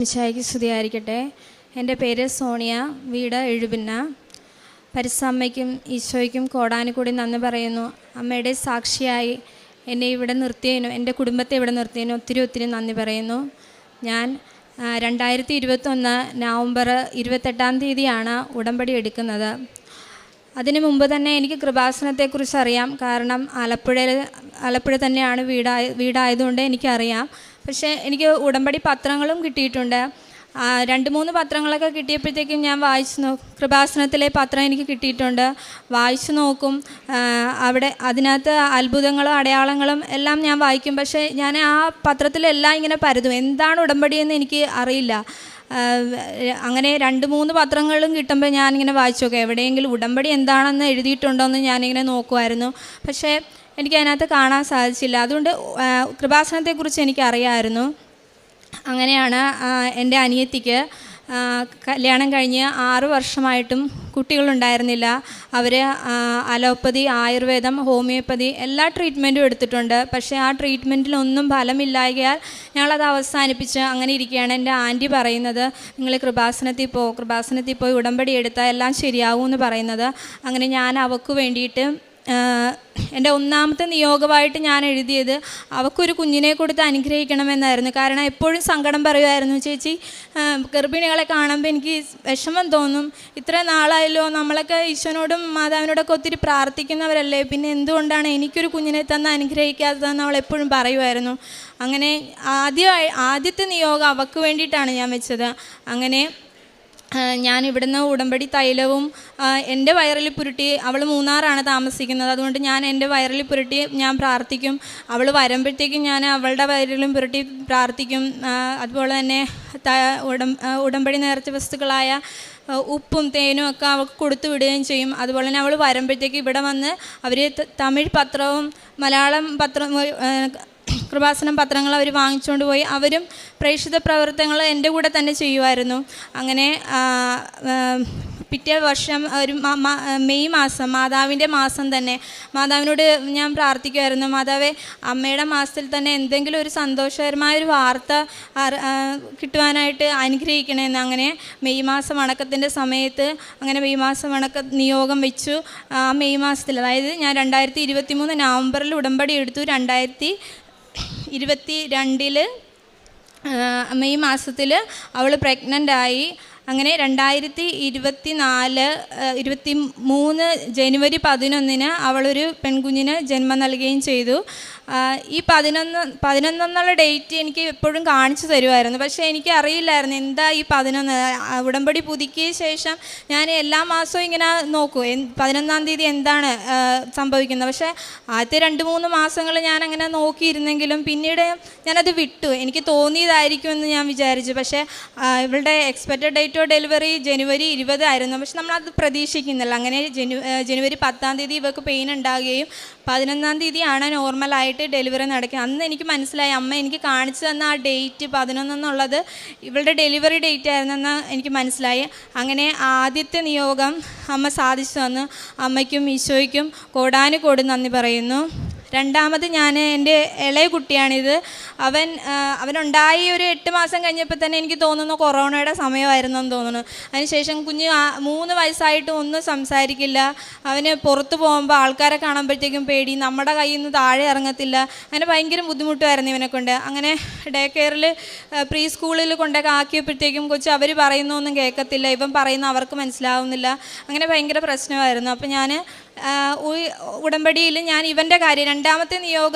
മിശിഹായ്ക്ക് സ്തുതിയായിരിക്കട്ടെ. എൻ്റെ പേര് സോണിയ, വീട് എഴുപിന്ന. പരിസമ്മയ്ക്കും ഈശോയ്ക്കും കോടാനുകൂടി നന്ദി പറയുന്നു. അമ്മയുടെ സാക്ഷിയായി എന്നെ ഇവിടെ നിർത്തിയതിനും എൻ്റെ കുടുംബത്തെ ഇവിടെ നിർത്തിയതിനും ഒത്തിരി നന്ദി പറയുന്നു. ഞാൻ 2021 നവംബർ 28 ഉടമ്പടി എടുക്കുന്നത്. അതിനു മുമ്പ് തന്നെ എനിക്ക് കൃപാസനത്തെക്കുറിച്ച് അറിയാം. കാരണം ആലപ്പുഴ തന്നെയാണ് വീടായതുകൊണ്ട് എനിക്കറിയാം. പക്ഷേ എനിക്ക് ഉടമ്പടി പത്രങ്ങളും കിട്ടിയിട്ടുണ്ട്. 2-3 പത്രങ്ങളൊക്കെ കിട്ടിയപ്പോഴത്തേക്കും ഞാൻ വായിച്ചു നോക്കും. കൃപാസനത്തിലെ പത്രം എനിക്ക് കിട്ടിയിട്ടുണ്ട്. വായിച്ചു നോക്കും. അതിനകത്ത് അത്ഭുതങ്ങളും അടയാളങ്ങളും എല്ലാം ഞാൻ വായിക്കും. പക്ഷേ ഞാൻ ആ പത്രത്തിലെല്ലാം ഇങ്ങനെ പരതും. എന്താണ് ഉടമ്പടിയെന്ന് എനിക്ക് അറിയില്ല. അങ്ങനെ 2-3 പത്രങ്ങളും കിട്ടുമ്പോൾ ഞാനിങ്ങനെ വായിച്ചു നോക്കാം, എവിടെയെങ്കിലും ഉടമ്പടി എന്താണെന്ന് എഴുതിയിട്ടുണ്ടോ എന്ന് ഞാനിങ്ങനെ നോക്കുമായിരുന്നു. പക്ഷേ എനിക്കതിനകത്ത് കാണാൻ സാധിച്ചില്ല. അതുകൊണ്ട് കൃപാസനത്തെക്കുറിച്ച് എനിക്കറിയാമായിരുന്നു. അങ്ങനെയാണ് എൻ്റെ അനിയത്തിക്ക് കല്യാണം കഴിഞ്ഞ് 6 വർഷമായിട്ടും കുട്ടികളുണ്ടായിരുന്നില്ല. അവർ അലോപ്പതി, ആയുർവേദം, ഹോമിയോപ്പതി എല്ലാ ട്രീറ്റ്മെൻറ്റും എടുത്തിട്ടുണ്ട്. പക്ഷേ ആ ട്രീറ്റ്മെൻറ്റിലൊന്നും ഫലമില്ലായകയാൽ ഞങ്ങളത് അവസാനിപ്പിച്ച് അങ്ങനെ ഇരിക്കുകയാണ്. എൻ്റെ ആൻറ്റി പറയുന്നത്, നിങ്ങൾ കൃപാസനത്തിൽ പോയി ഉടമ്പടി എടുത്താൽ എല്ലാം ശരിയാവുമെന്ന് പറയുന്നത്. അങ്ങനെ ഞാൻ അവൾക്ക് വേണ്ടിയിട്ട് എൻ്റെ 1ാമത്തെ നിയോഗമായിട്ട് ഞാൻ എഴുതിയത് അവൾക്കൊരു കുഞ്ഞിനെ കൊടുത്ത് അനുഗ്രഹിക്കണമെന്നായിരുന്നു. കാരണം എപ്പോഴും സങ്കടം പറയുമായിരുന്നു, ചേച്ചി ഗർഭിണികളെ കാണുമ്പോൾ എനിക്ക് വിഷമം തോന്നും. ഇത്ര നാളായല്ലോ, നമ്മളൊക്കെ ഈശോനോടും മാതാവിനോടൊക്കെ ഒത്തിരി പ്രാർത്ഥിക്കുന്നവരല്ലേ, പിന്നെ എന്തുകൊണ്ടാണ് എനിക്കൊരു കുഞ്ഞിനെ തന്ന് അനുഗ്രഹിക്കാത്തതെന്ന് അവൾ എപ്പോഴും പറയുമായിരുന്നു. അങ്ങനെ ആദ്യത്തെ നിയോഗം അവൾക്ക് വേണ്ടിയിട്ടാണ് ഞാൻ വെച്ചത്. അങ്ങനെ ഞാൻ ഇവിടുന്ന് ഉടമ്പടി തൈലവും എൻ്റെ വയറിൽ പുരട്ടി, അവൾ മൂന്നാറാണ് താമസിക്കുന്നത്, അതുകൊണ്ട് ഞാൻ എൻ്റെ വയറിൽ പുരട്ടി ഞാൻ പ്രാർത്ഥിക്കും. അവൾ വരുമ്പോഴത്തേക്കും ഞാൻ അവളുടെ വയറിലും പുരട്ടി പ്രാർത്ഥിക്കും. അതുപോലെ തന്നെ ഉടമ്പടി നേർച്ച വസ്തുക്കളായ ഉപ്പും തേനും ഒക്കെ അവൾക്ക് കൊടുത്തു വിടുകയും ചെയ്യും. അതുപോലെ തന്നെ അവൾ വരുമ്പോഴത്തേക്ക് ഇവിടെ വന്ന് അവർ തമിഴ് പത്രവും മലയാളം പത്രം, കൃപാസനം പത്രങ്ങൾ അവർ വാങ്ങിച്ചുകൊണ്ട് പോയി അവരും പ്രേക്ഷിത പ്രവർത്തനങ്ങൾ എൻ്റെ കൂടെ തന്നെ ചെയ്യുമായിരുന്നു. അങ്ങനെ പിറ്റേ വർഷം ഒരു മെയ് മാസം, മാതാവിൻ്റെ മാസം തന്നെ മാതാവിനോട് ഞാൻ പ്രാർത്ഥിക്കുമായിരുന്നു, മാതാവേ അമ്മയുടെ മാസത്തിൽ തന്നെ എന്തെങ്കിലും ഒരു സന്തോഷകരമായൊരു വാർത്ത കിട്ടുവാനായിട്ട് അനുഗ്രഹിക്കണമെന്ന്. അങ്ങനെ മെയ് മാസം വണക്കത്തിൻ്റെ സമയത്ത് മെയ് മാസം വണക്ക നിയോഗം വെച്ചു. ആ മെയ് മാസത്തിൽ, അതായത് ഞാൻ 2023 നവംബറിൽ ഉടമ്പടി എടുത്തു. 2022 മെയ് മാസത്തിൽ അവൾ പ്രഗ്നൻ്റായി. അങ്ങനെ 2023 ജനുവരി 11 അവളൊരു പെൺകുഞ്ഞിന് ജന്മം നൽകുകയും ചെയ്തു. ഈ 11 എന്നുള്ള ഡേറ്റ് എനിക്ക് എപ്പോഴും കാണിച്ചു തരുമായിരുന്നു. പക്ഷേ എനിക്ക് അറിയില്ലായിരുന്നു എന്താ ഈ 11. ഉടമ്പടി പുതുക്കിയ ശേഷം ഞാൻ എല്ലാ മാസവും ഇങ്ങനെ നോക്കൂ 11-ാം തീയതി എന്താണ് സംഭവിക്കുന്നത്. പക്ഷേ ആദ്യത്തെ 2-3 മാസങ്ങൾ ഞാൻ അങ്ങനെ നോക്കിയിരുന്നെങ്കിലും പിന്നീട് ഞാനത് വിട്ടു. എനിക്ക് തോന്നിയതായിരിക്കുമെന്ന് ഞാൻ വിചാരിച്ചു. പക്ഷേ ഇവളുടെ എക്സ്പെക്റ്റഡ് ഡേറ്റ് ഓഫ് ഡെലിവറി ജനുവരി 20 ആയിരുന്നു. പക്ഷെ നമ്മളത് പ്രതീക്ഷിക്കുന്നില്ല. അങ്ങനെ ജനുവരി 10-ാം തീയതി ഇവൾക്ക് പെയിൻ ഉണ്ടാകുകയും 11-ാം തീയതിയാണ് നോർമലായിട്ട് ഡെലിവറി നടക്കുക. അന്ന് എനിക്ക് മനസ്സിലായി, അമ്മ എനിക്ക് കാണിച്ചു തന്ന ആ ഡേറ്റ് 11 എന്നുള്ളത് ഇവളുടെ ഡെലിവറി ഡേറ്റ് ആയിരുന്നെന്ന് എനിക്ക് മനസ്സിലായി. അങ്ങനെ ആദ്യത്തെ നിയോഗം അമ്മ സാധിച്ചു തന്നു. അമ്മയ്ക്കും ഈശോയ്ക്കും കോടാനുകോടി നന്ദി പറയുന്നു. രണ്ടാമത് ഞാൻ എൻ്റെ ഇളയ കുട്ടിയാണിത്. അവനുണ്ടായി ഒരു 8 മാസം കഴിഞ്ഞപ്പോൾ തന്നെ എനിക്ക് തോന്നുന്നു കൊറോണയുടെ സമയമായിരുന്നെന്ന് തോന്നുന്നു. അതിനുശേഷം കുഞ്ഞ് 3 വയസ്സായിട്ടും ഒന്നും സംസാരിക്കില്ല. അവന് പുറത്ത് പോകുമ്പോൾ ആൾക്കാരെ കാണുമ്പോഴത്തേക്കും പേടി, നമ്മുടെ കയ്യിൽ നിന്ന് താഴെ ഇറങ്ങത്തില്ല. അങ്ങനെ ഭയങ്കര ബുദ്ധിമുട്ടുമായിരുന്നു ഇവനെ കൊണ്ട്. അങ്ങനെ ഡേ കെയറിൽ പ്രീ സ്കൂളിൽ കൊണ്ടൊക്കെ ആക്കിയപ്പോഴത്തേക്കും കൊച്ച് അവർ പറയുന്നൊന്നും കേൾക്കത്തില്ല, ഇവൻ പറയുന്ന അവർക്ക് മനസ്സിലാവുന്നില്ല. അങ്ങനെ ഭയങ്കര പ്രശ്നമായിരുന്നു. അപ്പോൾ ഞാൻ ഉടമ്പടിയിൽ ഞാൻ ഇവൻ്റെ കാര്യം 2ാമത്തെ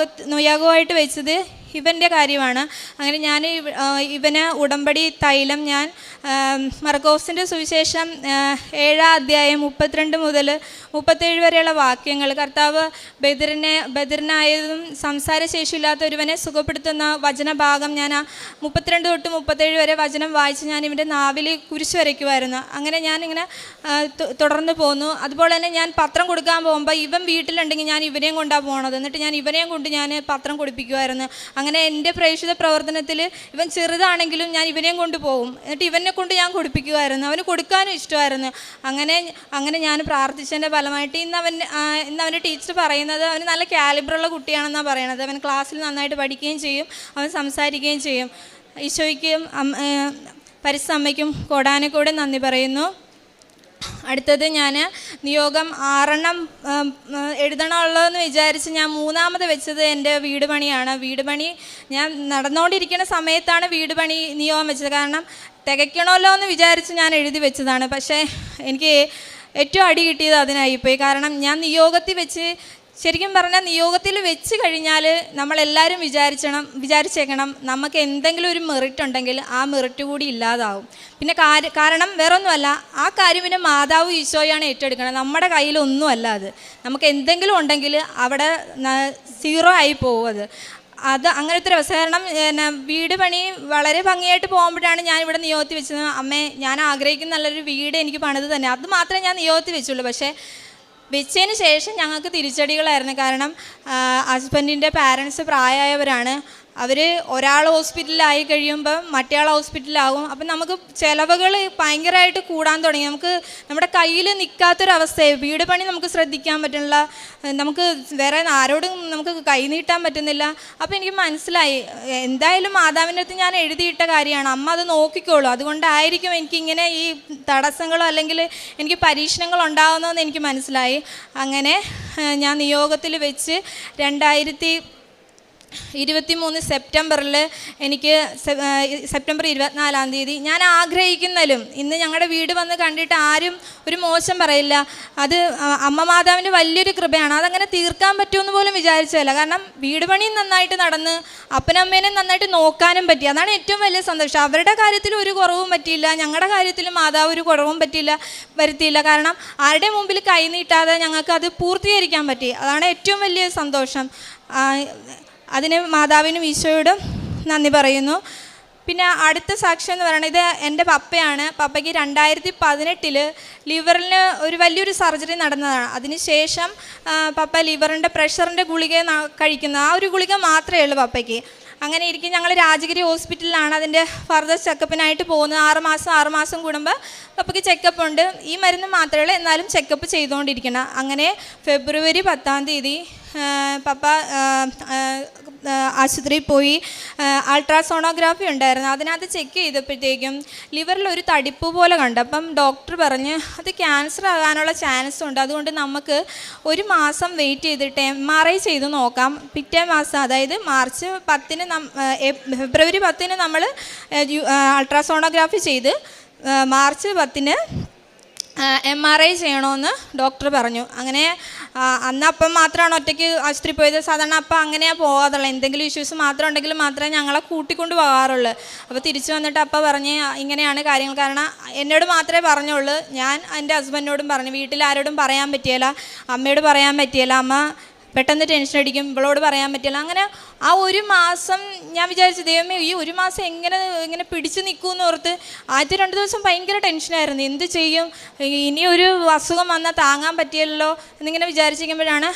നിയോഗമായിട്ട് വെച്ചത് ഇവൻ്റെ കാര്യമാണ്. അങ്ങനെ ഞാൻ ഇവന് ഉടമ്പടി തൈലം ഞാൻ മർക്കോസിൻ്റെ സുവിശേഷം 7-ാം അധ്യായം 32 മുതൽ 37 വരെയുള്ള വാക്യങ്ങൾ, കർത്താവ് ബദിരനായതും സംസാരശേഷിയില്ലാത്ത ഒരുവനെ സുഖപ്പെടുത്തുന്ന വചനഭാഗം ഞാൻ 32 തൊട്ട് 37 വരെ വചനം വായിച്ച് ഞാൻ ഇവൻ്റെ നാവിൽ കുരിശ് വരയ്ക്കുമായിരുന്നു. അങ്ങനെ ഞാനിങ്ങനെ തുടർന്ന് പോന്നു. അതുപോലെ തന്നെ ഞാൻ പത്രം കൊടുക്കാൻ പോകുമ്പോൾ ഇവൻ വീട്ടിലുണ്ടെങ്കിൽ ഞാൻ ഇവനെയും കൊണ്ടാണ് പോകണത്. എന്നിട്ട് ഞാൻ ഇവനെയും കൊണ്ട് ഞാൻ പത്രം കൊടുപ്പിക്കുമായിരുന്നു. അങ്ങനെ എൻ്റെ പ്രേക്ഷിത പ്രവർത്തനത്തിൽ ഇവൻ ചെറുതാണെങ്കിലും ഞാൻ ഇവനെയും കൊണ്ട് പോകും. എന്നിട്ട് ഇവനെ കൊണ്ട് ഞാൻ കൊടുപ്പിക്കുമായിരുന്നു. അവന് കൊടുക്കാനും ഇഷ്ടമായിരുന്നു. അങ്ങനെ ഞാൻ പ്രാർത്ഥിച്ചതിൻ്റെ ഫലമായിട്ട് ഇന്ന് അവൻ്റെ ടീച്ചർ പറയുന്നത് അവന് നല്ല കാലിബറുള്ള കുട്ടിയാണെന്നാണ് പറയണത്. അവൻ ക്ലാസ്സിൽ നന്നായിട്ട് പഠിക്കുകയും ചെയ്യും, അവൻ സംസാരിക്കുകയും ചെയ്യും. ഈശോയ്ക്കും പരിശുദ്ധ അമ്മയ്ക്കും കോടാനുകോടി നന്ദി പറയുന്നു. അടുത്തത് ഞാൻ നിയോഗം 6 എഴുതണമുള്ളതെന്ന് വിചാരിച്ച് ഞാൻ 3ാമത് വെച്ചത് എൻ്റെ വീട് പണിയാണ്. വീട് പണി ഞാൻ നടന്നുകൊണ്ടിരിക്കുന്ന സമയത്താണ് വീട് പണി നിയോഗം വെച്ചത്. കാരണം തികയ്ക്കണമല്ലോ എന്ന് വിചാരിച്ച് ഞാൻ എഴുതി വെച്ചതാണ്. പക്ഷേ എനിക്ക് ഏറ്റവും അടി കിട്ടിയത് അതിനായിപ്പോയി. കാരണം ഞാൻ നിയോഗത്തിൽ വെച്ച്, ശരിക്കും പറഞ്ഞാൽ നിയോഗത്തിൽ വെച്ച് കഴിഞ്ഞാൽ നമ്മളെല്ലാവരും വിചാരിച്ചേക്കണം നമുക്ക് എന്തെങ്കിലും ഒരു മെറിറ്റ് ഉണ്ടെങ്കിൽ ആ മെറിറ്റ് കൂടി ഇല്ലാതാവും. പിന്നെ കാരണം വേറൊന്നുമല്ല, ആ കാര്യം പിന്നെ മാതാവ് ഈശോയാണ് ഏറ്റെടുക്കണം. നമ്മുടെ കയ്യിലൊന്നുമല്ല അത്. നമുക്ക് എന്തെങ്കിലും ഉണ്ടെങ്കിൽ അവിടെ 0 ആയി പോകും. അത് അങ്ങനത്തെ ഒരു അവസ്ഥ. കാരണം വീട് പണി വളരെ ഭംഗിയായിട്ട് പോകുമ്പോഴാണ് ഞാനിവിടെ നിയോഗത്തിൽ വെച്ചത്. അമ്മേ, ഞാൻ ആഗ്രഹിക്കുന്ന നല്ലൊരു വീട് എനിക്ക് പണിത് തന്നെ. അത് മാത്രമേ ഞാൻ നിയോഗത്തിൽ വെച്ചുള്ളൂ. പക്ഷേ വെച്ചതിന് ശേഷം ഞങ്ങൾക്ക് തിരിച്ചടികളായിരുന്നു. കാരണം ഹസ്ബൻഡിൻ്റെ പാരൻസ് പ്രായമായവരാണ്. അവർ ഒരാൾ ഹോസ്പിറ്റലിലായി കഴിയുമ്പോൾ മറ്റേ ആൾ ഹോസ്പിറ്റലിലാകും. അപ്പം നമുക്ക് ചിലവുകൾ ഭയങ്കരമായിട്ട് കൂടാൻ തുടങ്ങി. നമുക്ക് നമ്മുടെ കയ്യിൽ നിൽക്കാത്തൊരവസ്ഥയായി. വീട് പണി നമുക്ക് ശ്രദ്ധിക്കാൻ പറ്റുന്നില്ല, നമുക്ക് വേറെ ആരോടും നമുക്ക് കൈ നീട്ടാൻ പറ്റുന്നില്ല. അപ്പോൾ എനിക്ക് മനസ്സിലായി, എന്തായാലും മാതാവിൻ്റെ അടുത്ത് ഞാൻ എഴുതിയിട്ട കാര്യമാണ്, അമ്മ അത് നോക്കിക്കോളൂ. അതുകൊണ്ടായിരിക്കും എനിക്കിങ്ങനെ ഈ തടസ്സങ്ങളോ അല്ലെങ്കിൽ എനിക്ക് പരീക്ഷണങ്ങൾ ഉണ്ടാകുന്നതെന്ന് എനിക്ക് മനസ്സിലായി. അങ്ങനെ ഞാൻ നിയോഗത്തിൽ വെച്ച് 2023 സെപ്റ്റംബറിൽ എനിക്ക് സെപ്റ്റംബർ 24-ാം തീയതി ഞാൻ ആഗ്രഹിക്കുന്നതിലും ഇന്ന് ഞങ്ങളുടെ വീട് വന്ന് കണ്ടിട്ട് ആരും ഒരു മോശം പറയില്ല. അത് അമ്മ മാതാവിൻ്റെ വലിയൊരു കൃപയാണ്. അതങ്ങനെ തീർക്കാൻ പറ്റുമെന്ന് പോലും വിചാരിച്ചതല്ല. കാരണം വീട് പണിയും നന്നായിട്ട് നടന്ന് അപ്പനമ്മേനെ നന്നായിട്ട് നോക്കാനും പറ്റി. അതാണ് ഏറ്റവും വലിയ സന്തോഷം. അവരുടെ കാര്യത്തിൽ ഒരു കുറവും പറ്റിയില്ല, ഞങ്ങളുടെ കാര്യത്തിൽ മാതാവ് ഒരു കുറവും വരുത്തിയില്ല. കാരണം ആരുടെ മുമ്പിൽ കൈ നീട്ടാതെ ഞങ്ങൾക്ക് അത് പൂർത്തീകരിക്കാൻ പറ്റി. അതാണ് ഏറ്റവും വലിയ സന്തോഷം. അതിന് മാതാവിനും ഈശോയോടും നന്ദി പറയുന്നു. പിന്നെ അടുത്ത സാക്ഷ്യം എന്ന് പറയുന്നത്, ഇത് എൻ്റെ പപ്പയാണ്. പപ്പയ്ക്ക് 2018 ലിവറിന് ഒരു വലിയൊരു സർജറി നടന്നതാണ്. അതിനുശേഷം പപ്പ ലിവറിൻ്റെ പ്രഷറിൻ്റെ ഗുളിക കഴിക്കുന്ന ആ ഒരു ഗുളിക മാത്രമേ ഉള്ളൂ പപ്പയ്ക്ക്. അങ്ങനെ ഇരിക്കും ഞങ്ങൾ രാജഗിരി ഹോസ്പിറ്റലിലാണ് അതിൻ്റെ ഫർദർ ചെക്കപ്പിനായിട്ട് പോകുന്നത്. 6 മാസം കൂടുമ്പോൾ പപ്പയ്ക്ക് ചെക്കപ്പ് ഉണ്ട്. ഈ മരുന്ന് മാത്രമേ ഉള്ളൂ, എന്നാലും ചെക്കപ്പ് ചെയ്തുകൊണ്ടിരിക്കണം. അങ്ങനെ ഫെബ്രുവരി 10-ാം തീയതി പപ്പ ആശുപത്രിയിൽ പോയി. അൾട്രാസോണോഗ്രാഫി ഉണ്ടായിരുന്നു. അതിനകത്ത് ചെക്ക് ചെയ്തപ്പോഴത്തേക്കും ലിവറിൽ ഒരു തടിപ്പ് പോലെ കണ്ടു. അപ്പം ഡോക്ടർ പറഞ്ഞ് അത് ക്യാൻസർ ആകാനുള്ള ചാൻസ് ഉണ്ട്, അതുകൊണ്ട് നമുക്ക് 1 മാസം വെയിറ്റ് ചെയ്തിട്ട് MRI ചെയ്ത് നോക്കാം. പിറ്റേ മാസം, അതായത് മാർച്ച് 10-ന് ഫെബ്രുവരി 10-ന് നമ്മൾ അൾട്രാസോണോഗ്രാഫി ചെയ്ത് മാർച്ച് 10-ന് MRI ചെയ്യണമെന്ന് ഡോക്ടർ പറഞ്ഞു. അങ്ങനെ അന്ന് അപ്പം മാത്രമാണ് ഒറ്റയ്ക്ക് ആശുപത്രി പോയത്. സാധാരണ അപ്പം അങ്ങനെയാണ് പോകാറുള്ളത്. എന്തെങ്കിലും ഇഷ്യൂസ് മാത്രം ഉണ്ടെങ്കിൽ മാത്രമേ ഞങ്ങളെ കൂട്ടിക്കൊണ്ട് പോകാറുള്ളൂ. അപ്പോൾ തിരിച്ചു വന്നിട്ട് അപ്പം പറഞ്ഞ് ഇങ്ങനെയാണ് കാര്യങ്ങൾ. കാരണം എന്നോട് മാത്രമേ പറഞ്ഞുള്ളൂ. ഞാൻ എൻ്റെ ഹസ്ബൻഡിനോടും പറഞ്ഞു, വീട്ടിൽ ആരോടും പറയാൻ പറ്റിയില്ല, അമ്മയോട് പറയാൻ പറ്റിയില്ല. അമ്മ പെട്ടെന്ന് ടെൻഷൻ അടിക്കും, ഇവളോട് പറയാൻ പറ്റില്ല. അങ്ങനെ ആ 1 മാസം ഞാൻ വിചാരിച്ചു, ദൈവമേ ഈ 1 മാസം എങ്ങനെ പിടിച്ചു നിൽക്കുമെന്ന് ഓർത്ത് ആദ്യത്തെ 2 ദിവസം ഭയങ്കര ടെൻഷനായിരുന്നു. എന്ത് ചെയ്യും, ഇനി ഒരു അസുഖം വന്നാൽ താങ്ങാൻ പറ്റിയല്ലോ എന്നിങ്ങനെ വിചാരിച്ചിരിക്കുമ്പോഴാണ്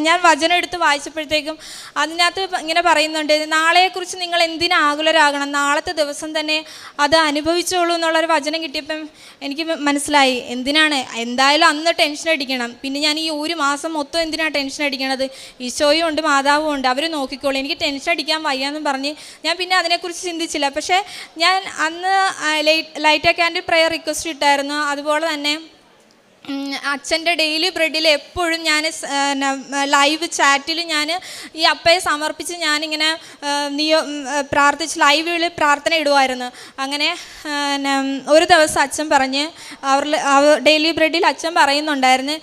ഞാൻ വചനം എടുത്ത് വായിച്ചപ്പോഴത്തേക്കും അതിനകത്ത് ഇങ്ങനെ പറയുന്നുണ്ട്, നാളെക്കുറിച്ച് നിങ്ങൾ എന്തിനാ ആകുലരാകണം, നാളത്തെ ദിവസം തന്നെ അത് അനുഭവിച്ചോളൂ എന്നുള്ളൊരു വചനം കിട്ടിയപ്പം എനിക്ക് മനസ്സിലായി എന്തിനാണ്. എന്തായാലും അന്ന് ടെൻഷൻ അടിക്കണം, പിന്നെ ഞാൻ ഈ 1 മാസം മൊത്തം എന്തിനാണ് ടെൻഷൻ അടിക്കണത്, ഈശോയും ഉണ്ട് മാതാവും ഉണ്ട്, അവർ നോക്കിക്കോളൂ, എനിക്ക് ടെൻഷൻ അടിക്കാൻ വയ്യാന്നും പറഞ്ഞ് ഞാൻ പിന്നെ അതിനെക്കുറിച്ച് ചിന്തിച്ചില്ല. പക്ഷേ ഞാൻ അന്ന് ലൈറ്റ് ക്യാൻഡിൽ പ്രെയർ റിക്വസ്റ്റ് ഇട്ടായിരുന്നു. അതുപോലെ തന്നെ അച്ഛൻ്റെ ഡെയിലി ബ്രെഡിൽ എപ്പോഴും ഞാൻ ലൈവ് ചാറ്റിൽ ഞാൻ ഈ അപ്പയെ സമർപ്പിച്ച് ഞാനിങ്ങനെ പ്രാർത്ഥിച്ച് ലൈവിൽ പ്രാർത്ഥന ഇടുമായിരുന്നു. അങ്ങനെ ഒരു ദിവസം അച്ഛൻ പറഞ്ഞ് ഡെയിലി ബ്രെഡിൽ അച്ഛൻ പറയുന്നുണ്ടായിരുന്നു,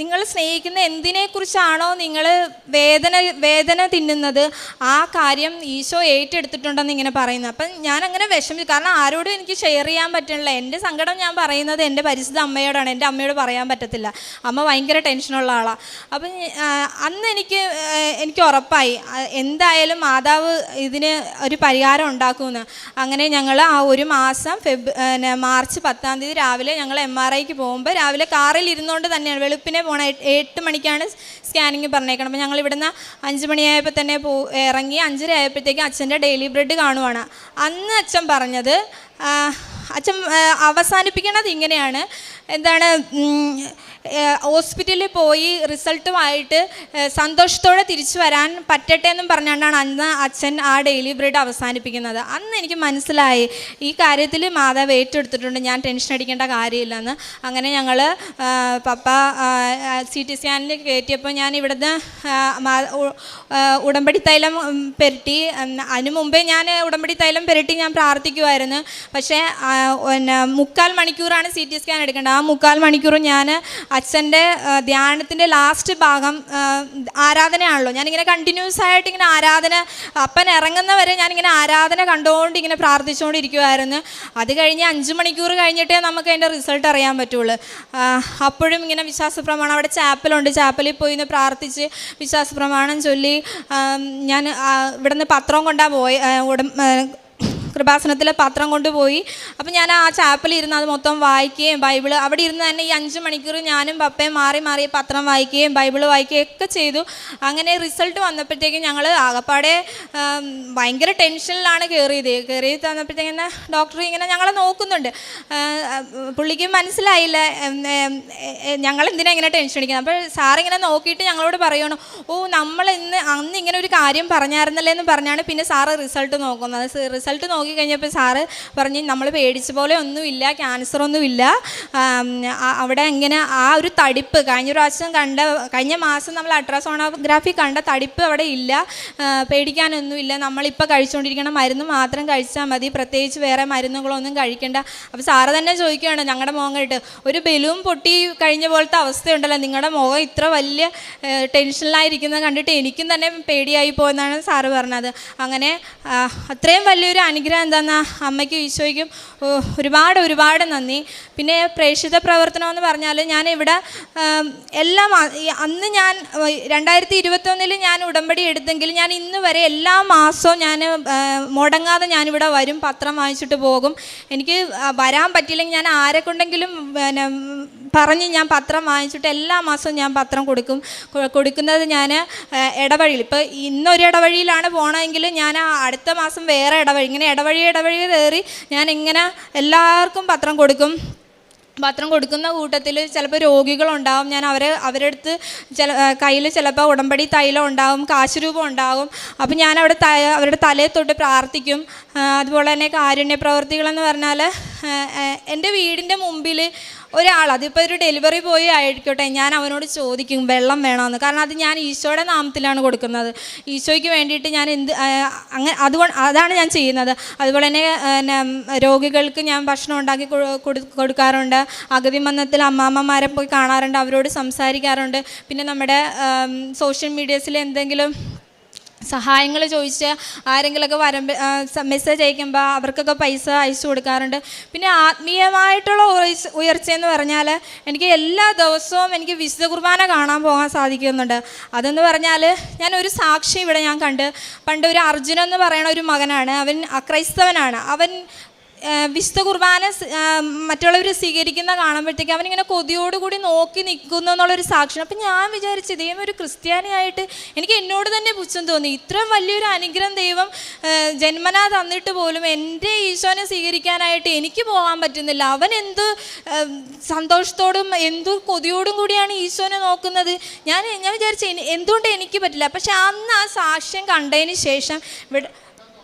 നിങ്ങൾ സ്നേഹിക്കുന്ന എന്തിനെക്കുറിച്ചാണോ നിങ്ങൾ വേദന തിന്നുന്നത് ആ കാര്യം ഈശോ ഏറ്റെടുത്തിട്ടുണ്ടെന്ന് ഇങ്ങനെ പറയുന്നത്. അപ്പം ഞാനങ്ങനെ വിഷമിച്ചു. കാരണം ആരോടും എനിക്ക് ഷെയർ ചെയ്യാൻ പറ്റണില്ല. എൻ്റെ സങ്കടം ഞാൻ പറയുന്നത് എൻ്റെ പരിസ്ഥിതി അമ്മയോടാണ്, എൻ്റെ അമ്മയോട് പറയാൻ പറ്റത്തില്ല. അമ്മ ഭയങ്കര ടെൻഷനുള്ള ആളാണ്. അപ്പം അന്ന് എനിക്ക് ഉറപ്പായി എന്തായാലും മാതാവ് ഇതിന് ഒരു പരിഹാരം ഉണ്ടാക്കുമെന്ന്. അങ്ങനെ ഞങ്ങൾ ആ 1 മാസം മാർച്ച് 10-ാം തീയതി രാവിലെ ഞങ്ങൾ MRIക്ക് പോകുമ്പോൾ രാവിലെ കാറിൽ ഇരുന്നുകൊണ്ട് തന്നെയാണ്, വെളുപ്പിനെ പോകണം. 8 മണിക്കാണ് സ്കാനിങ് പറഞ്ഞേക്കണം. അപ്പോൾ ഞങ്ങൾ ഇവിടുന്ന് 5 മണിയായപ്പോൾ തന്നെ ഇറങ്ങി 5:30 ആയപ്പോഴത്തേക്കും അച്ഛൻ്റെ ഡെയിലി ബ്രെഡ് കാണുവാണ്. അന്ന് അച്ഛൻ പറഞ്ഞത്, അച്ഛൻ അവസാനിപ്പിക്കണത് ഇങ്ങനെയാണ്, എന്താണ് ഹോസ്പിറ്റലിൽ പോയി റിസൾട്ടുമായിട്ട് സന്തോഷത്തോടെ തിരിച്ചു വരാൻ പറ്റട്ടെ എന്നും പറഞ്ഞുകൊണ്ടാണ് അന്ന് അച്ഛൻ ആ ഡെയിലി ബ്രെഡ് അവസാനിപ്പിക്കുന്നത്. അന്ന് എനിക്ക് മനസ്സിലായി ഈ കാര്യത്തിൽ മാതാവ് ഏറ്റെടുത്തിട്ടുണ്ട്, ഞാൻ ടെൻഷൻ അടിക്കേണ്ട കാര്യമില്ലെന്ന്. അങ്ങനെ ഞങ്ങൾ പപ്പ CT സ്കാനിൽ കയറ്റിയപ്പോൾ ഞാൻ ഇവിടുന്ന് ഉടമ്പടി തൈലം പുരട്ടി. അതിനു മുമ്പേ ഞാൻ ഉടമ്പടി തൈലം പുരട്ടി ഞാൻ പ്രാർത്ഥിക്കുമായിരുന്നു. പക്ഷേ 3/4 മണിക്കൂറാണ് CT സ്കാൻ എടുക്കേണ്ടത്. ആ 3/4 മണിക്കൂറും ഞാൻ അച്ഛൻ്റെ ധ്യാനത്തിൻ്റെ ലാസ്റ്റ് ഭാഗം ആരാധനയാണല്ലോ, ഞാനിങ്ങനെ കണ്ടിന്യൂസ് ആയിട്ട് ഇങ്ങനെ ആരാധന, അപ്പൻ ഇറങ്ങുന്നവരെ ഞാനിങ്ങനെ ആരാധന കണ്ടുകൊണ്ട് ഇങ്ങനെ പ്രാർത്ഥിച്ചുകൊണ്ടിരിക്കുമായിരുന്നു. അത് കഴിഞ്ഞ് 5 മണിക്കൂർ കഴിഞ്ഞിട്ടേ നമുക്ക് അതിൻ്റെ റിസൾട്ട് അറിയാൻ പറ്റുള്ളൂ. അപ്പോഴും ഇങ്ങനെ വിശ്വാസ പ്രമാണം, അവിടെ ചാപ്പലുണ്ട്, ചാപ്പലിൽ പോയി നിന്ന് പ്രാർത്ഥിച്ച് വിശ്വാസ പ്രമാണം ചൊല്ലി ഞാൻ ഇവിടുന്ന് പത്രം കൊണ്ടാണ് പോയി, കൃപാസനത്തിലെ പത്രം കൊണ്ടുപോയി. അപ്പം ഞാൻ ആ ചാപ്പലിൽ ഇരുന്ന് അത് മൊത്തം വായിക്കുകയും ബൈബിള് അവിടെ ഇരുന്ന് തന്നെ ഈ 5 മണിക്കൂർ ഞാനും പപ്പയും മാറി മാറി പത്രം വായിക്കുകയും ബൈബിള് വായിക്കുകയും ഒക്കെ ചെയ്തു. അങ്ങനെ റിസൾട്ട് വന്നപ്പോഴത്തേക്കും ഞങ്ങൾ ആകപ്പാടെ ഭയങ്കര ടെൻഷനിലാണ് കയറി തന്നപ്പോഴത്തേക്കും ഡോക്ടർ ഇങ്ങനെ ഞങ്ങളെ നോക്കുന്നുണ്ട്. പുള്ളിക്ക് മനസ്സിലായില്ല ഞങ്ങളെന്തിനാ ഇങ്ങനെ ടെൻഷൻ അടിക്കുന്നത്. അപ്പോൾ സാറിങ്ങനെ നോക്കിയിട്ട് ഞങ്ങളോട് പറയണം, നമ്മൾ അന്ന് ഇങ്ങനെ ഒരു കാര്യം പറഞ്ഞായിരുന്നല്ലേ എന്ന് പറഞ്ഞാണ് പിന്നെ സാറ് റിസൾട്ട് നോക്കുന്നത്. റിസൾട്ട് നോക്കി കഴിഞ്ഞപ്പോൾ സാറ് പറഞ്ഞ് നമ്മൾ പേടിച്ച പോലെ ഒന്നുമില്ല, ക്യാൻസറൊന്നുമില്ല, അവിടെ ഇങ്ങനെ ആ ഒരു തടിപ്പ് കഴിഞ്ഞ മാസം നമ്മൾ അൾട്രാസോണോഗ്രാഫി കണ്ട തടിപ്പ് അവിടെ ഇല്ല, പേടിക്കാനൊന്നുമില്ല, നമ്മളിപ്പോൾ കഴിച്ചുകൊണ്ടിരിക്കുന്ന മരുന്ന് മാത്രം കഴിച്ചാൽ മതി, പ്രത്യേകിച്ച് വേറെ മരുന്നുകളൊന്നും കഴിക്കേണ്ട. അപ്പോൾ സാറ് തന്നെ ചോദിക്കുകയാണ് ഞങ്ങളുടെ മുഖം കണ്ടിട്ട്, ഒരു ബലൂൺ പൊട്ടി കഴിഞ്ഞ പോലത്തെ അവസ്ഥയുണ്ടല്ലോ, നിങ്ങളുടെ മുഖം ഇത്ര വലിയ ടെൻഷനിലായിരിക്കുന്നത് കണ്ടിട്ട് എനിക്കും തന്നെ പേടിയായി പോയെന്നാണ് സാറ് പറഞ്ഞത്. അങ്ങനെ അത്രയും വലിയൊരു അനുഗ്രഹം എന്താണെന്നാ അമ്മയ്ക്കും ഈശോയ്ക്കും ഒരുപാട് നന്ദി. പിന്നെ പ്രേക്ഷിത പ്രവർത്തനം എന്ന് പറഞ്ഞാൽ ഞാനിവിടെ അന്ന് ഞാൻ 2021 ഞാൻ ഉടമ്പടി എടുത്തെങ്കിൽ ഞാൻ ഇന്ന് വരെ എല്ലാ മാസവും ഞാൻ മുടങ്ങാതെ ഞാനിവിടെ വരും, പത്രം വാങ്ങിച്ചിട്ട് പോകും. എനിക്ക് വരാൻ പറ്റില്ലെങ്കിൽ ഞാൻ ആരെ കൊണ്ടെങ്കിലും പറഞ്ഞ് ഞാൻ പത്രം വാങ്ങിച്ചിട്ട് എല്ലാ മാസവും ഞാൻ പത്രം കൊടുക്കുന്നത് ഞാൻ ഇടവഴിയിൽ, ഇപ്പോൾ ഇന്നൊരു ഇടവഴിയിലാണ് പോകണമെങ്കിൽ ഞാൻ അടുത്ത മാസം വേറെ ഇടവഴി, ഇങ്ങനെ ഇടവഴി കയറി ഞാൻ ഇങ്ങനെ എല്ലാവർക്കും പത്രം കൊടുക്കും. പത്രം കൊടുക്കുന്ന കൂട്ടത്തിൽ ചിലപ്പോൾ രോഗികളുണ്ടാവും, ഞാൻ അവരുടെ അടുത്ത് കയ്യിൽ ചിലപ്പോൾ ഉടമ്പടി തൈലം ഉണ്ടാവും, കാശ് രൂപം ഉണ്ടാവും. അപ്പം ഞാൻ അവരുടെ തലയിൽ തൊട്ട് പ്രാർത്ഥിക്കും. അതുപോലെ തന്നെ കാരുണ്യ പ്രവർത്തികളെന്ന് പറഞ്ഞാൽ എൻ്റെ വീടിൻ്റെ മുമ്പിൽ ഒരാൾ, അതിപ്പോൾ ഒരു ഡെലിവറി ബോയ് ആയിരിക്കട്ടെ, ഞാൻ അവനോട് ചോദിക്കും വെള്ളം വേണമെന്ന്. കാരണം അത് ഞാൻ ഈശോയുടെ നാമത്തിലാണ് കൊടുക്കുന്നത്, ഈശോയ്ക്ക് വേണ്ടിയിട്ട് ഞാൻ അതാണ് ഞാൻ ചെയ്യുന്നത്. അതുപോലെ തന്നെ രോഗികൾക്ക് ഞാൻ ഭക്ഷണം ഉണ്ടാക്കി കൊടുക്കാറുണ്ട്. അഗതി മന്ദിരത്തിൽ അമ്മാമ്മമാരെ പോയി കാണാറുണ്ട്, അവരോട് സംസാരിക്കാറുണ്ട്. പിന്നെ നമ്മുടെ സോഷ്യൽ മീഡിയസിൽ എന്തെങ്കിലും സഹായങ്ങൾ ചോദിച്ച് ആരെങ്കിലുമൊക്കെ മെസ്സേജ് അയക്കുമ്പോൾ അവർക്കൊക്കെ പൈസ അയച്ചു കൊടുക്കാറുണ്ട്. പിന്നെ ആത്മീയമായിട്ടുള്ള ഉയർച്ചയെന്ന് പറഞ്ഞാൽ എനിക്ക് എല്ലാ ദിവസവും എനിക്ക് വിശുദ്ധ കുർബാന കാണാൻ പോകാൻ സാധിക്കുന്നുണ്ട്. അതെന്ന് പറഞ്ഞാൽ ഞാനൊരു സാക്ഷി ഇവിടെ ഞാൻ പണ്ട് ഒരു അർജുനൻ എന്ന് പറയുന്ന ഒരു മകനാണ്, അവൻ അക്രൈസ്തവനാണ്. അവൻ വിശുദ്ധ കുർബാന മറ്റുള്ളവർ സ്വീകരിക്കുന്ന കാണുമ്പോഴത്തേക്ക് അവനിങ്ങനെ കൊതിയോടുകൂടി നോക്കി നിൽക്കുന്നു എന്നുള്ളൊരു സാക്ഷ്യം. അപ്പം ഞാൻ വിചാരിച്ചു ദൈവം ഒരു ക്രിസ്ത്യാനിയായിട്ട് എനിക്ക് എന്നോട് തന്നെ പുച്ഛം തോന്നി. ഇത്രയും വലിയൊരു അനുഗ്രഹം ദൈവം ജന്മനാ തന്നിട്ട് പോലും എൻ്റെ ഈശോനെ സ്വീകരിക്കാനായിട്ട് എനിക്ക് പോകാൻ പറ്റുന്നില്ല. അവൻ എന്ത് സന്തോഷത്തോടും എന്തു കൊതിയോടും കൂടിയാണ് ഈശോനെ നോക്കുന്നത്. ഞാൻ വിചാരിച്ചു എന്തുകൊണ്ട് എനിക്ക് പറ്റില്ല. പക്ഷെ അന്ന് ആ സാക്ഷ്യം കണ്ടതിന് ശേഷം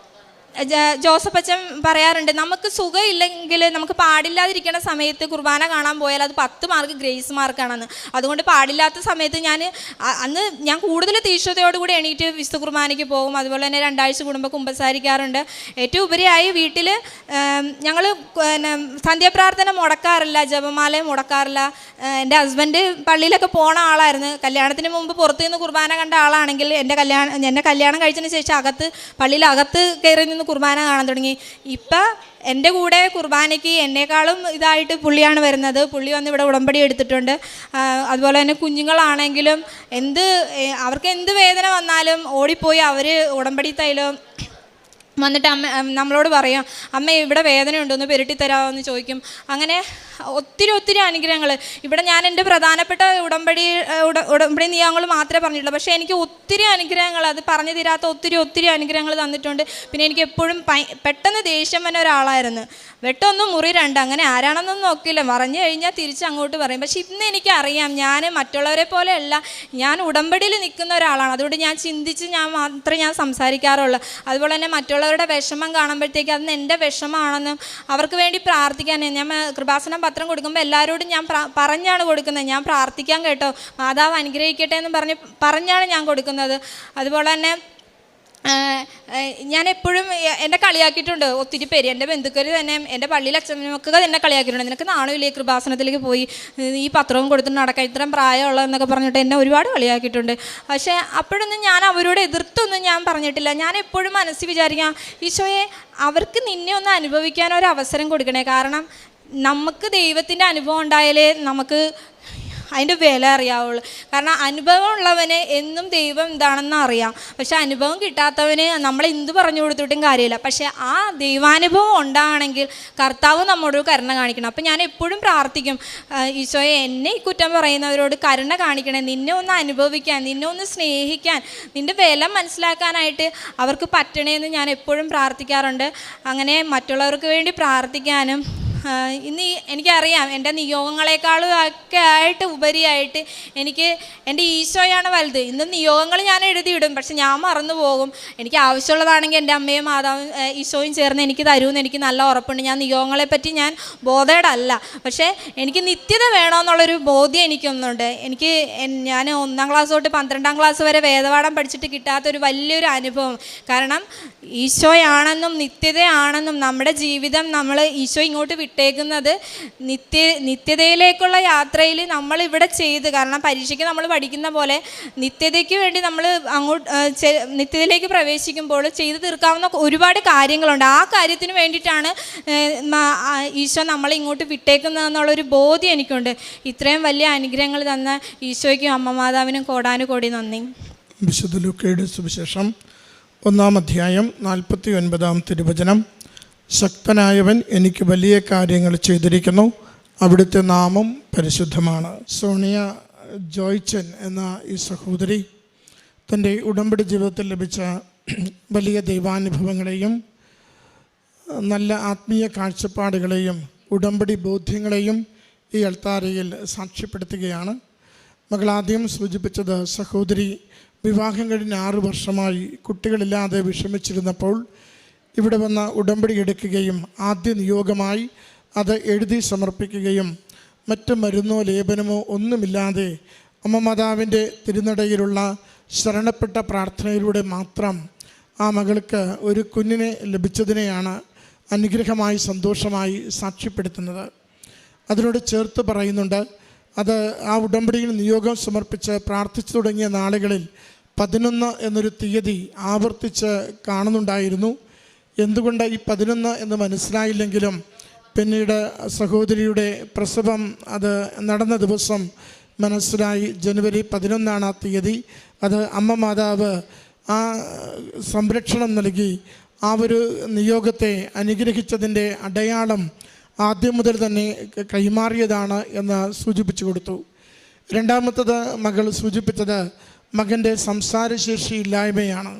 ജോസഫ് അച്ഛൻ പറയാറുണ്ട്, നമുക്ക് സുഖമില്ലെങ്കിൽ നമുക്ക് പാടില്ലാതിരിക്കുന്ന സമയത്ത് കുർബാന കാണാൻ പോയാൽ അത് 10 മാർക്ക് ഗ്രേസ് മാർക്കാണെന്ന്. അതുകൊണ്ട് പാടില്ലാത്ത സമയത്ത് അന്ന് ഞാൻ കൂടുതൽ തീക്ഷണതയോടുകൂടി എണീറ്റ് വിശുദ്ധ കുർബാനയ്ക്ക് പോകും. അതുപോലെ തന്നെ 2 ആഴ്ച കൂടുമ്പോൾ കുമ്പസാരിക്കാറുണ്ട്. ഏറ്റവും ഉപരിയായി വീട്ടിൽ ഞങ്ങൾ സന്ധ്യാപ്രാർത്ഥന മുടക്കാറില്ല, ജപമാല മുടക്കാറില്ല. എൻ്റെ ഹസ്ബൻഡ് പള്ളിയിലൊക്കെ പോണ ആളായിരുന്നു. കല്യാണത്തിന് മുമ്പ് പുറത്തു നിന്ന് കുർബാന കണ്ട ആളാണെങ്കിൽ എന്നെ കല്യാണം കഴിച്ചതിന് ശേഷം പള്ളിയിലകത്ത് കയറി നിന്ന് കുർബാന കാണാൻ തുടങ്ങി. ഇപ്പം എൻ്റെ കൂടെ കുർബാനയ്ക്ക് എന്നെക്കാളും ഇതായിട്ട് പുള്ളിയാണ് വരുന്നത്. പുള്ളി വന്ന് ഇവിടെ ഉടമ്പടി എടുത്തിട്ടുണ്ട്. അതുപോലെ തന്നെ കുഞ്ഞുങ്ങളാണെങ്കിലും അവർക്ക് എന്ത് വേദന വന്നാലും ഓടിപ്പോയി അവർ ഉടമ്പടി തൈലം വന്നിട്ട് നമ്മളോട് പറയും, അമ്മ ഇവിടെ വേദനയുണ്ടോന്ന് പെരുട്ടി തരാമെന്ന് ചോദിക്കും. അങ്ങനെ ഒത്തിരി അനുഗ്രഹങ്ങൾ. ഇവിടെ ഞാൻ എൻ്റെ പ്രധാനപ്പെട്ട ഉടമ്പടി നിയമങ്ങൾ മാത്രമേ പറഞ്ഞിട്ടുള്ളൂ. പക്ഷേ എനിക്ക് ഒത്തിരി അനുഗ്രഹങ്ങൾ, അത് പറഞ്ഞു തീരാത്ത ഒത്തിരി അനുഗ്രഹങ്ങൾ തന്നിട്ടുണ്ട്. പിന്നെ എനിക്ക് എപ്പോഴും പെട്ടെന്ന് ദേഷ്യം വന്ന ഒരാളായിരുന്നു. വെട്ടൊന്നും മുറി രണ്ട്, അങ്ങനെ ആരാണെന്നൊന്നും നോക്കില്ല, പറഞ്ഞു കഴിഞ്ഞാൽ തിരിച്ച് അങ്ങോട്ട് പറയും. പക്ഷേ ഇന്ന് എനിക്കറിയാം ഞാൻ മറ്റുള്ളവരെ പോലെയല്ല, ഞാൻ ഉടമ്പടിയിൽ നിൽക്കുന്ന ഒരാളാണ്. അതുകൊണ്ട് ഞാൻ ചിന്തിച്ച് മാത്രമേ ഞാൻ സംസാരിക്കാറുള്ളൂ. അതുപോലെ തന്നെ മറ്റുള്ളവരുടെ വിഷമം കാണുമ്പോഴത്തേക്ക് അത് എൻ്റെ വിഷമമാണെന്നും അവർക്ക് വേണ്ടി പ്രാർത്ഥിക്കാൻ ഞാൻ കൃപാസനം പത്രം കൊടുക്കുമ്പോൾ എല്ലാവരോടും ഞാൻ പറഞ്ഞാണ് കൊടുക്കുന്നത്. ഞാൻ പ്രാർത്ഥിക്കാൻ കേട്ടോ, മാതാവ് അനുഗ്രഹിക്കട്ടെ എന്ന് പറഞ്ഞാണ് ഞാൻ കൊടുക്കുന്നത്. അതുപോലെ തന്നെ ഞാൻ എപ്പോഴും എന്നെ കളിയാക്കിയിട്ടുണ്ട് ഒത്തിരി പേര്. എൻ്റെ ബന്ധുക്കൾ തന്നെ, എൻ്റെ പള്ളിയിൽ അച്ഛനൊക്കെ എന്നെ കളിയാക്കിയിട്ടുണ്ട്. നിനക്ക് നാണമില്ലേ കൃപാസനത്തിലേക്ക് പോയി ഈ പത്രവും കൊടുത്തിട്ട് നടക്കാൻ, ഇത്രയും പ്രായമുള്ളതെന്നൊക്കെ പറഞ്ഞിട്ട് എന്നെ ഒരുപാട് കളിയാക്കിയിട്ടുണ്ട്. പക്ഷേ അപ്പോഴൊന്നും ഞാൻ അവരോട് എതിർത്തൊന്നും ഞാൻ പറഞ്ഞിട്ടില്ല. ഞാൻ എപ്പോഴും മനസ്സിൽ വിചാരിക്കാം, ഈശോയെ അവർക്ക് നിന്നെ ഒന്ന് അനുഭവിക്കാൻ ഒരു അവസരം കൊടുക്കണേ. കാരണം നമുക്ക് ദൈവത്തിൻ്റെ അനുഭവം ഉണ്ടായാലേ നമുക്ക് അതിൻ്റെ വില അറിയാവുള്ളൂ. കാരണം അനുഭവം ഉള്ളവന് എന്നും ദൈവം എന്താണെന്ന് അറിയാം. പക്ഷെ അനുഭവം കിട്ടാത്തവന് നമ്മൾ എന്ത് പറഞ്ഞു കൊടുത്തിട്ടും കാര്യമില്ല. പക്ഷേ ആ ദൈവാനുഭവം ഉണ്ടാകണമെങ്കിൽ കർത്താവ് നമ്മോട് കരുണ കാണിക്കണം. അപ്പം ഞാൻ എപ്പോഴും പ്രാർത്ഥിക്കും, ഈശോയെ എന്നെ ഈ കുറ്റം പറയുന്നവരോട് കരുണ കാണിക്കണേ, നിന്നെ ഒന്ന് അനുഭവിക്കാൻ, നിന്നെ ഒന്ന് സ്നേഹിക്കാൻ, നിൻ്റെ വില മനസ്സിലാക്കാനായിട്ട് അവർക്ക് പറ്റണേന്ന് ഞാൻ എപ്പോഴും പ്രാർത്ഥിക്കാറുണ്ട്. അങ്ങനെ മറ്റുള്ളവർക്ക് വേണ്ടി പ്രാർത്ഥിക്കാനും ഇന്ന് എനിക്കറിയാം എൻ്റെ നിയോഗങ്ങളെക്കാളും ഒക്കെ ആയിട്ട് ഉപരിയായിട്ട് എനിക്ക് എൻ്റെ ഈശോയാണ് വലുത്. ഇന്ന് നിയോഗങ്ങൾ ഞാൻ എഴുതിയിടും, പക്ഷെ ഞാൻ മറന്നു പോകും. എനിക്ക് ആവശ്യമുള്ളതാണെങ്കിൽ എൻ്റെ അമ്മയും മാതാവും ഈശോയും ചേർന്ന് എനിക്ക് തരുമെന്ന് എനിക്ക് നല്ല ഉറപ്പുണ്ട്. ഞാൻ നിയോഗങ്ങളെപ്പറ്റി ഞാൻ ബോധേഡല്ല, പക്ഷേ എനിക്ക് നിത്യത വേണമെന്നുള്ളൊരു ബോധ്യം എനിക്കൊന്നുണ്ട്. ഞാൻ 1-ാം ക്ലാസ് തൊട്ട് 12-ാം ക്ലാസ് വരെ വേദപാഠം പഠിച്ചിട്ട് കിട്ടാത്തൊരു വലിയൊരു അനുഭവം. കാരണം ഈശോയാണെന്നും നിത്യതയാണെന്നും നമ്മുടെ ജീവിതം നമ്മൾ ഈശോ ഇങ്ങോട്ട് വിട്ടേക്കുന്നത് നിത്യതയിലേക്കുള്ള യാത്രയിൽ നമ്മളിവിടെ ചെയ്ത്, കാരണം പരീക്ഷയ്ക്ക് നമ്മൾ പഠിക്കുന്ന പോലെ നിത്യതയ്ക്ക് വേണ്ടി നമ്മൾ നിത്യതയിലേക്ക് പ്രവേശിക്കുമ്പോൾ ചെയ്തു തീർക്കാവുന്ന ഒരുപാട് കാര്യങ്ങളുണ്ട്. ആ കാര്യത്തിന് വേണ്ടിയിട്ടാണ് ഈശോ നമ്മളെ ഇങ്ങോട്ട് വിട്ടേക്കുന്നതെന്നുള്ളൊരു ബോധ്യം എനിക്കുണ്ട്. ഇത്രയും വലിയ അനുഗ്രഹങ്ങൾ തന്ന ഈശോയ്ക്കും അമ്മ മാതാവിനും കോടാനുകോടി നന്ദി. വിശുദ്ധ ലൂക്കയുടെ സുവിശേഷം 1-ാം അധ്യായം 49-ാം തിരുവചനം. ശക്തനായവൻ എനിക്ക് വലിയ കാര്യങ്ങൾ ചെയ്തിരിക്കുന്നു, അവിടുത്തെ നാമം പരിശുദ്ധമാണ്. സോണിയ ജോയ്ച്ചൻ എന്ന ഈ സഹോദരി തൻ്റെ ഉടമ്പടി ജീവിതത്തിൽ ലഭിച്ച വലിയ ദൈവാനുഭവങ്ങളെയും നല്ല ആത്മീയ കാഴ്ചപ്പാടുകളെയും ഉടമ്പടി ബോധ്യങ്ങളെയും ഈ അൾത്താരയിൽ സാക്ഷ്യപ്പെടുത്തുകയാണ്. മകൾ ആദ്യം സൂചിപ്പിച്ചത്, സഹോദരി വിവാഹം കഴിഞ്ഞ് 6 വർഷമായി കുട്ടികളില്ലാതെ വിഷമിച്ചിരുന്നപ്പോൾ ഇവിടെ വന്ന ഉടമ്പടി എടുക്കുകയും ആദ്യ നിയോഗമായി അത് എഴുതി സമർപ്പിക്കുകയും മറ്റ് മരുന്നോ ലേപനമോ ഒന്നുമില്ലാതെ അമ്മ മാതാവിൻ്റെ തിരുനടയിലുള്ള ശരണപ്പെട്ട പ്രാർത്ഥനയിലൂടെ മാത്രം ആ മകൾക്ക് ഒരു കുഞ്ഞിനെ ലഭിച്ചതിനെയാണ് അനുഗ്രഹമായി സന്തോഷമായി സാക്ഷ്യപ്പെടുത്തുന്നത്. അതിനോട് ചേർത്ത് പറയുന്നുണ്ട്, അത് ആ ഉടമ്പടിയിൽ നിയോഗം സമർപ്പിച്ച് പ്രാർത്ഥിച്ചു തുടങ്ങിയ നാളുകളിൽ 11 എന്നൊരു തീയതി ആവർത്തിച്ച് കാണുന്നുണ്ടായിരുന്നു. എന്തുകൊണ്ട് ഈ 11 എന്ന് മനസ്സിലായില്ലെങ്കിലും പിന്നീട് സഹോദരിയുടെ പ്രസവം അത് നടന്ന ദിവസം മനസ്സിലായി. ജനുവരി 11 ആ തീയതി. അത് അമ്മ മാതാവ് ആ സംരക്ഷണം നൽകി ആ ഒരു നിയോഗത്തെ അനുഗ്രഹിച്ചതിൻ്റെ അടയാളം ആദ്യം മുതൽ തന്നെ കൈമാറിയതാണ് എന്ന് സൂചിപ്പിച്ചു കൊടുത്തു. രണ്ടാമത്തത് മകൾ സൂചിപ്പിച്ചത് മകൻ്റെ സംസാരശേഷി ഇല്ലായ്മയാണ്.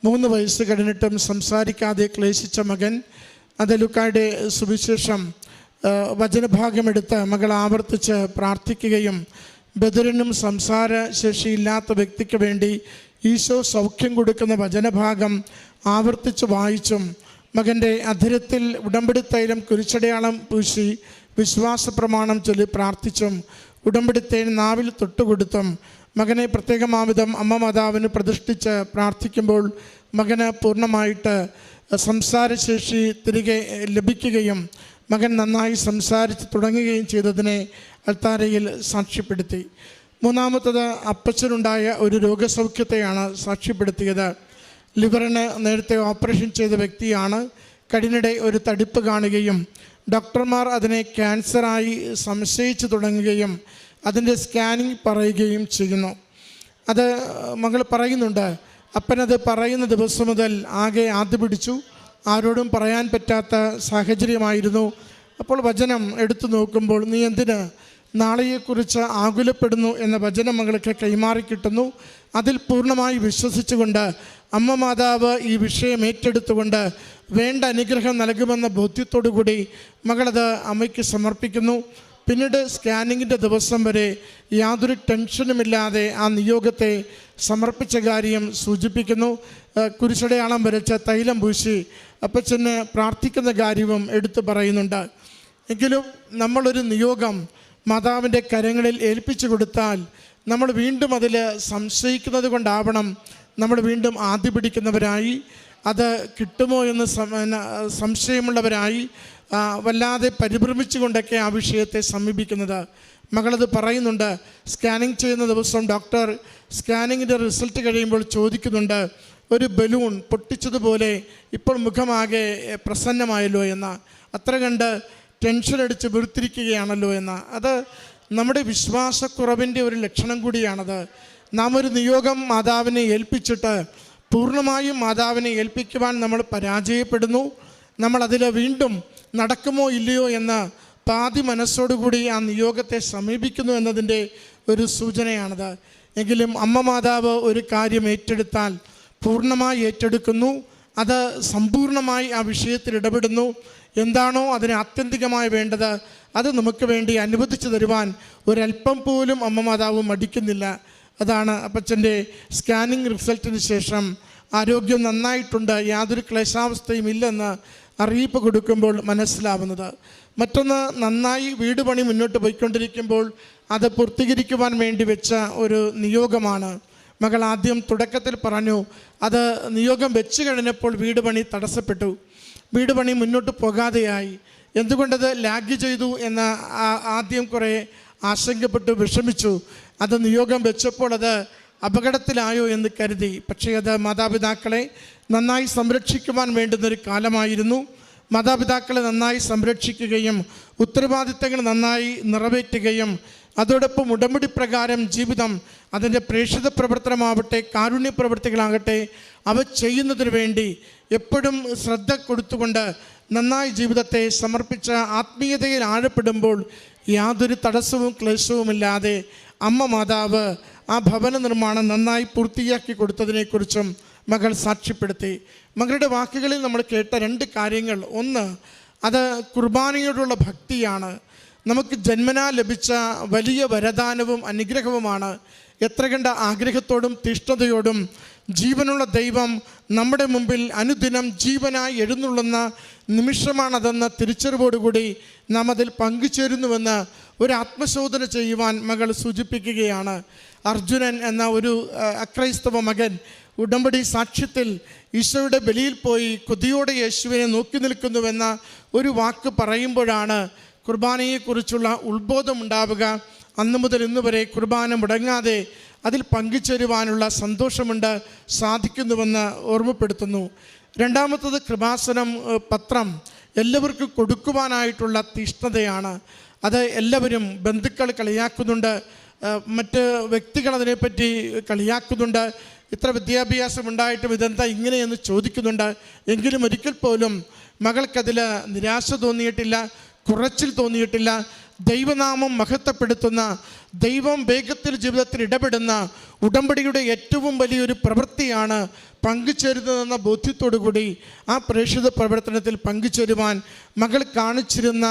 3 വയസ്സ് കഴിഞ്ഞിട്ടും സംസാരിക്കാതെ ക്ലേശിച്ച മകൻ. അത് ലൂക്കായുടെ സുവിശേഷം വചനഭാഗമെടുത്ത് മകൾ ആവർത്തിച്ച് പ്രാർത്ഥിക്കുകയും ബദറിനും സംസാരശേഷിയില്ലാത്ത വ്യക്തിക്ക് വേണ്ടി ഈശോ സൗഖ്യം കൊടുക്കുന്ന വചനഭാഗം ആവർത്തിച്ച് വായിച്ചും മകൻ്റെ അധരത്തിൽ ഉടമ്പടി തൈലം കുരിശടയാളം പൂശി വിശ്വാസ പ്രമാണം ചൊല്ലി പ്രാർത്ഥിച്ചും ഉടമ്പടി തേൻ നാവിൽ തൊട്ടുകൊടുത്തും മകനെ പ്രത്യേകമാവിധം അമ്മ മാതാവിന് പ്രതിഷ്ഠിച്ച് പ്രാർത്ഥിക്കുമ്പോൾ മകന് പൂർണ്ണമായിട്ട് സംസാരശേഷി തിരികെ ലഭിക്കുകയും മകൻ നന്നായി സംസാരിച്ച് തുടങ്ങുകയും ചെയ്തതിനെ അൾത്താരയിൽ സാക്ഷ്യപ്പെടുത്തി. മൂന്നാമത്തത് അപ്പച്ചനുണ്ടായ ഒരു രോഗസൗഖ്യത്തെയാണ് സാക്ഷ്യപ്പെടുത്തിയത്. ലിവറിന് നേരത്തെ ഓപ്പറേഷൻ ചെയ്ത വ്യക്തിയാണ്. കടിനിടെ ഒരു തടിപ്പ് കാണുകയും ഡോക്ടർമാർ അതിനെ ക്യാൻസറായി സംശയിച്ചു തുടങ്ങുകയും അതിൻ്റെ സ്കാനിങ് പറയുകയും ചെയ്യുന്നു. അത് മകൾ പറയുന്നുണ്ട്, അപ്പനത് പറയുന്ന ദിവസം മുതൽ ആകെ ആദ്യ പിടിച്ചു. ആരോടും പറയാൻ പറ്റാത്ത സാഹചര്യമായിരുന്നു. അപ്പോൾ വചനം എടുത്തു നോക്കുമ്പോൾ നീ എന്തിന് നാളെയെക്കുറിച്ച് ആകുലപ്പെടുന്നു എന്ന വചനം മകൾക്ക് കൈമാറി കിട്ടുന്നു. അതിൽ പൂർണ്ണമായി വിശ്വസിച്ചുകൊണ്ട് അമ്മ മാതാവ് ഈ വിഷയം ഏറ്റെടുത്തുകൊണ്ട് വേണ്ട അനുഗ്രഹം നൽകുമെന്ന ബോധ്യത്തോടു കൂടി മകളത് അമ്മയ്ക്ക് സമർപ്പിക്കുന്നു. പിന്നീട് സ്കാനിങ്ങിൻ്റെ ദിവസം വരെ യാതൊരു ടെൻഷനുമില്ലാതെ ആ നിയോഗത്തെ സമർപ്പിച്ച കാര്യം സൂചിപ്പിക്കുന്നു. കുരിശടയാളം വരച്ച തൈലം പൂശി അപ്പച്ചന് പ്രാർത്ഥിക്കുന്ന കാര്യവും എടുത്തു പറയുന്നുണ്ട്. എങ്കിലും നമ്മളൊരു നിയോഗം മാതാവിൻ്റെ കരങ്ങളിൽ ഏൽപ്പിച്ചു കൊടുത്താൽ നമ്മൾ വീണ്ടും അതിൽ സംശയിക്കുന്നത് കൊണ്ടാവണം നമ്മൾ വീണ്ടും ആദ്യ പിടിക്കുന്നവരായി, അത് കിട്ടുമോ എന്ന് സംശയമുള്ളവരായി വല്ലാതെ പരിഭ്രമിച്ചുകൊണ്ടൊക്കെ ആ വിഷയത്തെ സമീപിക്കുന്നത്. മകളത് പറയുന്നുണ്ട്. സ്കാനിങ് ചെയ്യുന്ന ദിവസം ഡോക്ടർ സ്കാനിങ്ങിൻ്റെ റിസൾട്ട് കഴിയുമ്പോൾ ചോദിക്കുന്നുണ്ട്, ഒരു ബലൂൺ പൊട്ടിച്ചതുപോലെ ഇപ്പോൾ മുഖമാകെ പ്രസന്നമായല്ലോ എന്ന, അത്ര കണ്ട് ടെൻഷൻ അടിച്ച് വെറുത്തിരിക്കുകയാണല്ലോ എന്ന. അത് നമ്മുടെ വിശ്വാസക്കുറവിൻ്റെ ഒരു ലക്ഷണം കൂടിയാണത്. നാം ഒരു നിയോഗം മാതാവിനെ ഏൽപ്പിച്ചിട്ട് പൂർണ്ണമായും മാതാവിനെ ഏൽപ്പിക്കുവാൻ നമ്മൾ പരാജയപ്പെടുന്നു. നമ്മളതിൽ വീണ്ടും നടക്കുമോ ഇല്ലയോ എന്ന് പാതി മനസ്സോടുകൂടി ആ നിയോഗത്തെ സമീപിക്കുന്നു എന്നതിൻ്റെ ഒരു സൂചനയാണത്. എങ്കിലും അമ്മ മാതാവ് ഒരു കാര്യം ഏറ്റെടുത്താൽ പൂർണ്ണമായി ഏറ്റെടുക്കുന്നു, അത് സമ്പൂർണ്ണമായി ആ വിഷയത്തിൽ ഇടപെടുന്നു. എന്താണോ അതിന് ആത്യന്തികമായി വേണ്ടത് അത് നമുക്ക് വേണ്ടി അനുവദിച്ചു തരുവാൻ ഒരല്പം പോലും അമ്മ മാതാവ് മടിക്കുന്നില്ല. അതാണ് അപ്പച്ചൻ്റെ സ്കാനിങ് റിസൾട്ടിന് ശേഷം ആരോഗ്യം നന്നായിട്ടുണ്ട്, യാതൊരു ക്ലേശാവസ്ഥയും ഇല്ലെന്ന് അറിയിപ്പ് കൊടുക്കുമ്പോൾ മനസ്സിലാവുന്നത്. മറ്റൊന്ന്, നന്നായി വീട് പണി മുന്നോട്ട് പോയിക്കൊണ്ടിരിക്കുമ്പോൾ അത് പൂർത്തീകരിക്കുവാൻ വേണ്ടി വെച്ച ഒരു നിയോഗമാണ്. മകൾ ആദ്യം തുടക്കത്തിൽ പറഞ്ഞു, അത് നിയോഗം വെച്ച് കഴിഞ്ഞപ്പോൾ വീട് പണി തടസ്സപ്പെട്ടു, വീട് പണി മുന്നോട്ട് പോകാതെയായി. എന്തുകൊണ്ടത് ലാഗ് ചെയ്തു എന്ന് ആദ്യം കുറേ ആശങ്കപ്പെട്ടു, വിഷമിച്ചു. അത് നിയോഗം വെച്ചപ്പോൾ അത് അപകടത്തിലായോ എന്ന് കരുതി. പക്ഷേ അത് മാതാപിതാക്കളെ നന്നായി സംരക്ഷിക്കുവാൻ വേണ്ടുന്നൊരു കാലമായിരുന്നു. മാതാപിതാക്കളെ നന്നായി സംരക്ഷിക്കുകയും ഉത്തരവാദിത്തങ്ങൾ നന്നായി നിറവേറ്റുകയും അതോടൊപ്പം ഉടമ്പടി പ്രകാരം ജീവിതം, അതിൻ്റെ പ്രേക്ഷിത പ്രവർത്തനമാവട്ടെ കാരുണ്യ പ്രവൃത്തികളാകട്ടെ, അവ ചെയ്യുന്നതിന് വേണ്ടി എപ്പോഴും ശ്രദ്ധ കൊടുത്തുകൊണ്ട് നന്നായി ജീവിതത്തെ സമർപ്പിച്ച ആത്മീയതയിൽ ആഴപ്പെടുമ്പോൾ യാതൊരു തടസ്സവും ക്ലേശവുമില്ലാതെ അമ്മ മാതാവ് ആ ഭവന നിർമ്മാണം നന്നായി പൂർത്തിയാക്കി കൊടുത്തതിനെക്കുറിച്ചും മകൾ സാക്ഷ്യപ്പെടുത്തി. മകളുടെ വാക്കുകളിൽ നമ്മൾ കേട്ട രണ്ട് കാര്യങ്ങൾ, ഒന്ന് അത് കുർബാനയോടുള്ള ഭക്തിയാണ്. നമുക്ക് ജന്മനാ ലഭിച്ച വലിയ വരദാനവും അനുഗ്രഹവുമാണ്. എത്ര കണ്ട ആഗ്രഹത്തോടും തീഷ്ണതയോടും ജീവനുള്ള ദൈവം നമ്മുടെ മുമ്പിൽ അനുദിനം ജീവനായി എഴുന്നള്ളുന്ന നിമിഷമാണതെന്ന തിരിച്ചറിവോടുകൂടി നാം അതിൽ പങ്കുചേരുന്നുവെന്ന് ഒരു ആത്മശോധന ചെയ്യുവാൻ മകൾ സൂചിപ്പിക്കുകയാണ്. അർജുനൻ എന്ന ഒരു അക്രൈസ്തവ മകൻ ഉടമ്പടി സാക്ഷ്യത്തിൽ ഈശോയുടെ ബലിയിൽ പോയി കൊതിയോടെ യേശുവിനെ നോക്കി നിൽക്കുന്നുവെന്ന ഒരു വാക്ക് പറയുമ്പോഴാണ് കുർബാനയെക്കുറിച്ചുള്ള ഉത്ബോധമുണ്ടാവുക. അന്നു മുതൽ ഇന്നു വരെ കുർബാന മുടങ്ങാതെ അതിൽ പങ്കുചേരുവാനുള്ള സന്തോഷമുണ്ട്, സാധിക്കുന്നുവെന്ന് ഓർമ്മപ്പെടുത്തുന്നു. രണ്ടാമത്തത് കൃപാസനം പത്രം എല്ലാവർക്കും കൊടുക്കുവാനായിട്ടുള്ള തീഷ്ണതയാണ്. അത് എല്ലാവരും, ബന്ധുക്കൾ കളിയാക്കുന്നുണ്ട്, മറ്റ് വ്യക്തികൾ അതിനെപ്പറ്റി കളിയാക്കുന്നുണ്ട്, ഇത്ര വിദ്യാഭ്യാസം ഉണ്ടായിട്ടും ഇതെന്താ ഇങ്ങനെയെന്ന് ചോദിക്കുന്നുണ്ട്. എങ്കിലും ഒരിക്കൽ പോലും മകൾക്കതിൽ നിരാശ തോന്നിയിട്ടില്ല, കുറച്ചിൽ തോന്നിയിട്ടില്ല. ദൈവനാമം മഹത്വപ്പെടുത്തുന്ന, ദൈവം വേഗത്തിൽ ജീവിതത്തിൽ ഇടപെടുന്ന ഉടമ്പടിയുടെ ഏറ്റവും വലിയൊരു പ്രവൃത്തിയാണ് പങ്കുചേരുന്നതെന്ന ബോധ്യത്തോടുകൂടി ആ പ്രേക്ഷിത പ്രവർത്തനത്തിൽ പങ്കുചേരുവാൻ മകൾ കാണിച്ചിരുന്ന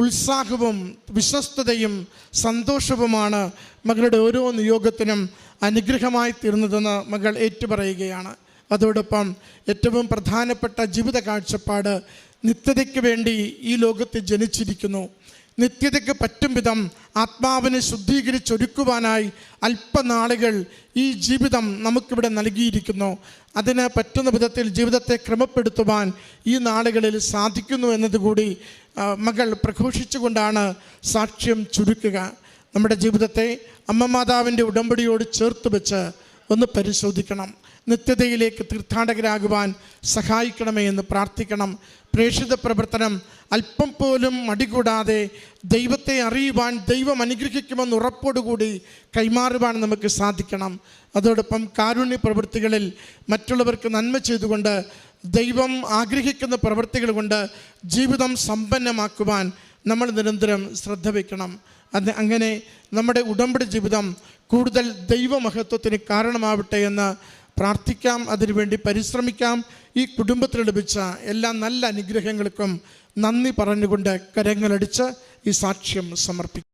ഉത്സാഹവും വിശ്വസ്തതയും സന്തോഷവുമാണ് മകളുടെ ഓരോ നിയോഗത്തിനും അനുഗ്രഹമായി തീർന്നതെന്ന് മകൾ ഏറ്റുപറയുകയാണ്. അതോടൊപ്പം ഏറ്റവും പ്രധാനപ്പെട്ട ജീവിത കാഴ്ചപ്പാട്, നിത്യതയ്ക്ക് വേണ്ടി ഈ ലോകത്ത് ജനിച്ചിരിക്കുന്നു. നിത്യതയ്ക്ക് പറ്റും വിധം ആത്മാവിനെ ശുദ്ധീകരിച്ചൊരുക്കുവാനായി അല്പനാളുകൾ ഈ ജീവിതം നമുക്കിവിടെ നൽകിയിരിക്കുന്നു. അതിന് പറ്റുന്ന വിധത്തിൽ ജീവിതത്തെ ക്രമപ്പെടുത്തുവാൻ ഈ നാളുകളിൽ സാധിക്കുന്നു എന്നതുകൂടി മകൾ പ്രഘോഷിച്ചുകൊണ്ടാണ് സാക്ഷ്യം ചുരുക്കുക. നമ്മുടെ ജീവിതത്തെ അമ്മ മാതാവിൻ്റെ ഉടമ്പടിയോട് ചേർത്ത് വെച്ച് ഒന്ന് പരിശോധിക്കണം. നിത്യതയിലേക്ക് തീർത്ഥാടകരാകുവാൻ സഹായിക്കണമേ എന്ന് പ്രാർത്ഥിക്കണം. പ്രേക്ഷിത പ്രവർത്തനം അല്പം പോലും മടികൂടാതെ ദൈവത്തെ അറിയുവാൻ, ദൈവം അനുഗ്രഹിക്കുമെന്ന് ഉറപ്പോടുകൂടി കൈമാറുവാൻ നമുക്ക് സാധിക്കണം. അതോടൊപ്പം കാരുണ്യ പ്രവൃത്തികളിൽ മറ്റുള്ളവർക്ക് നന്മ ചെയ്തുകൊണ്ട് ദൈവം ആഗ്രഹിക്കുന്ന പ്രവൃത്തികൾ കൊണ്ട് ജീവിതം സമ്പന്നമാക്കുവാൻ നമ്മൾ നിരന്തരം ശ്രദ്ധ വയ്ക്കണം. അങ്ങനെ നമ്മുടെ ഉടമ്പടി ജീവിതം കൂടുതൽ ദൈവമഹത്വത്തിന് കാരണമാവട്ടെ എന്ന് പ്രാർത്ഥിക്കാം. അതിനുവേണ്ടി പരിശ്രമിക്കാം. ഈ കുടുംബത്തിന് ലഭിച്ച എല്ലാ നല്ല അനുഗ്രഹങ്ങൾക്കും നന്ദി പറഞ്ഞുകൊണ്ട് കരങ്ങളടിച്ച് ഈ സാക്ഷ്യം സമർപ്പിക്കാം.